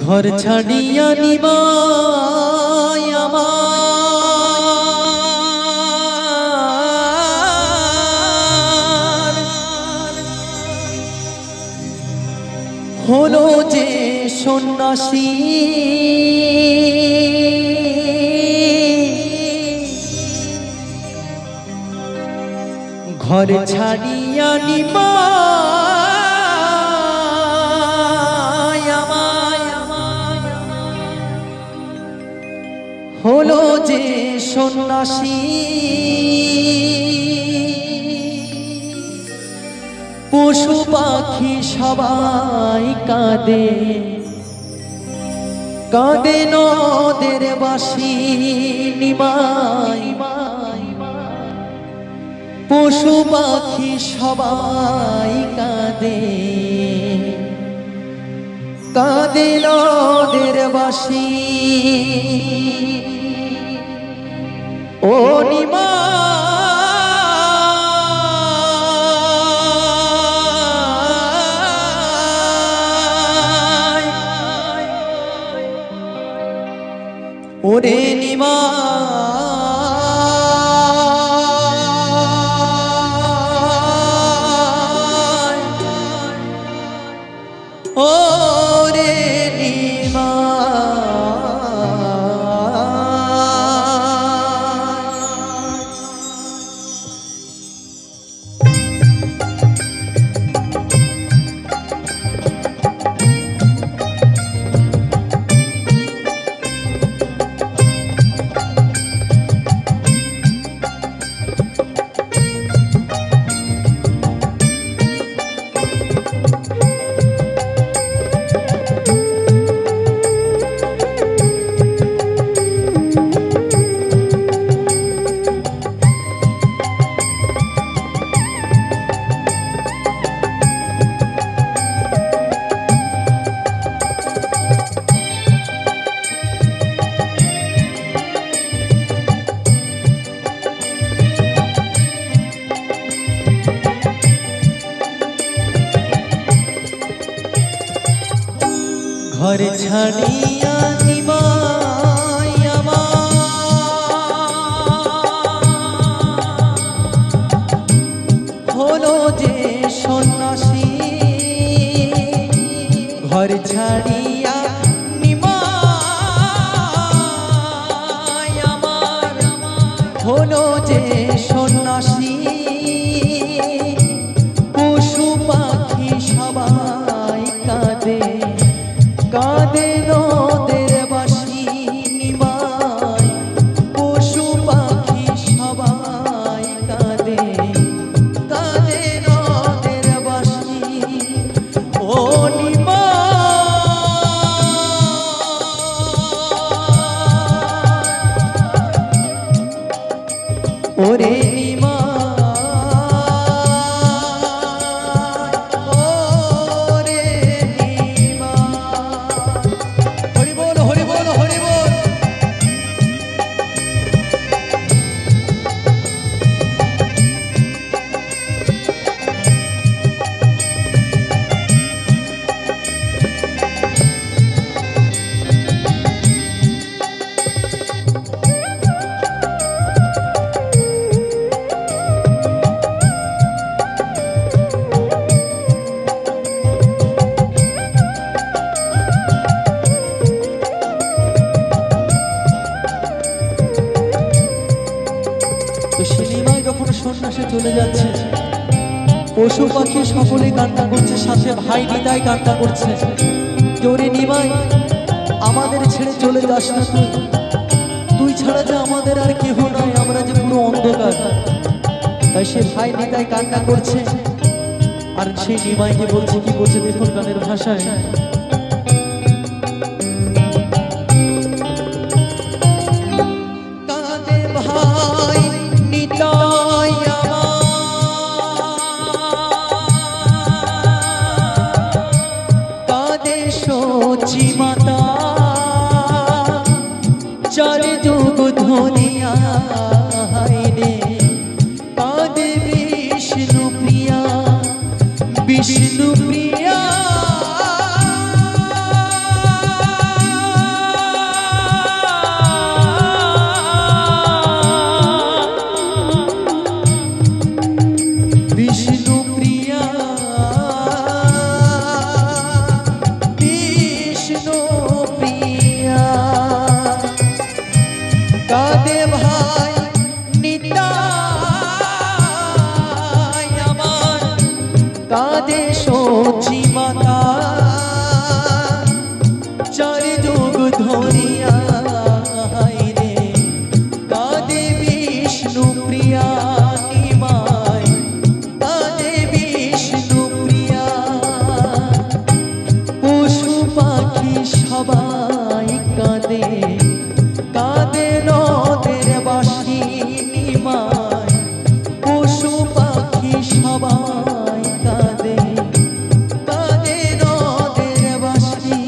घर छाड़िया निमाय आमार हलो जे सन्यासी घर छाड़िया निमाय हलो जे सन्यासी पशु पाखी सबाई काঁদে काঁদে নদের বাঁশি নিমাই পশু পাখি সবাই কাঁদে কাঁদে নদের বাঁশি ও নিমাই ওরে নিমাই ওরে घर छाड़िया निमाय आमार हलो जे सन्यासी घर छाड़िया निमाय आमार हलो जे सन्यासी पशु पाखी सबाई काঁদে काঁদে নদের বাঁশি নিমাই পশু পাখি সবাই কাঁদে কাঁদে নদের বাঁশি ও নিমাই ওরে নিমাই যখন সন্ন্যাসে চলে যাচ্ছে পশু পাখি সকলে কান্না করছে, সাথে ভাই নিতাই কান্না করছে যে ওরে নিমাই আমাদের ছেড়ে চলে যাস না, তুই ছাড়া যে আমাদের আর কেহ নাই, আমরা যে পুরো অন্ধকার। তাই সে ভাই নিতাই কান্না করছে আর সেই নিমাইকে বলছে, কি বলছে দেখুন গানের ভাষায়, মাতা চারে যুগ ধনিয়া রে কাঁদে বিষ্ণু প্রিয়া বিষ্ণু প্রিয়া সবাই কাঁদে কাঁদে নদের বাসি নিমাই পশু পাখি সবাই কাঁদে কাঁদে নদের বাসি।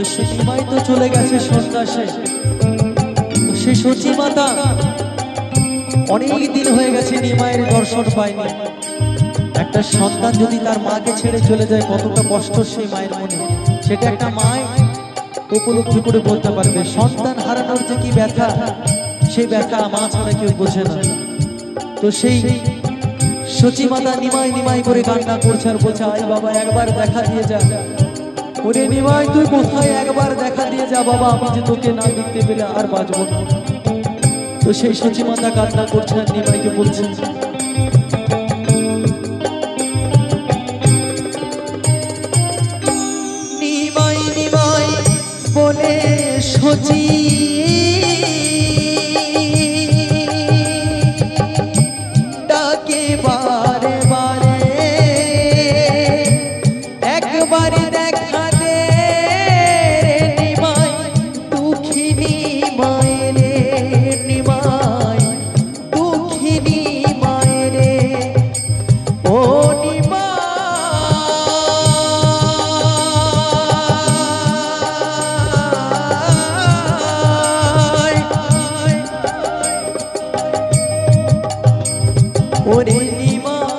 তো সে নিমাই তো চলে গেছে সন্ন্যাসে। তো সে সচি মাতা অনেক দিন হয়ে গেছে নিমাইয়ের দর্শন পায়নি। একটা সন্তান যদি তার মাকে ছেড়ে চলে যায় কতটা কষ্ট সেই মায়ের মনে, সেটা একটা মায় উপলব্ধি করে বলতে পারবে। সন্তান হারানোর যে কি ব্যথা, সেই ব্যথা মা ছাড়া কেউ বোঝে না। তো সেই সচি মাতা নিমাই নিমাই করে কান্না করছে আর বলছে, আই বাবা একবার দেখা দিয়ে যা। ওরে নিমাই তুই কোথায়, একবার দেখা দিয়ে যা বাবা, আমি যে তোকে না দেখতে পেলে আর বাঁচবো না। তো সেই সচি মাতা কান্না করছে আর নিমাইকে বলছে, নিমাই নিমাই বলে সচি ডাকে বারে বারে, একবারে দেখা দে নিমাই দুঃখিনী মায়েরে, নিমাই দুঃখিনী মায়েরে। ও নিমাই ওরে নিমাই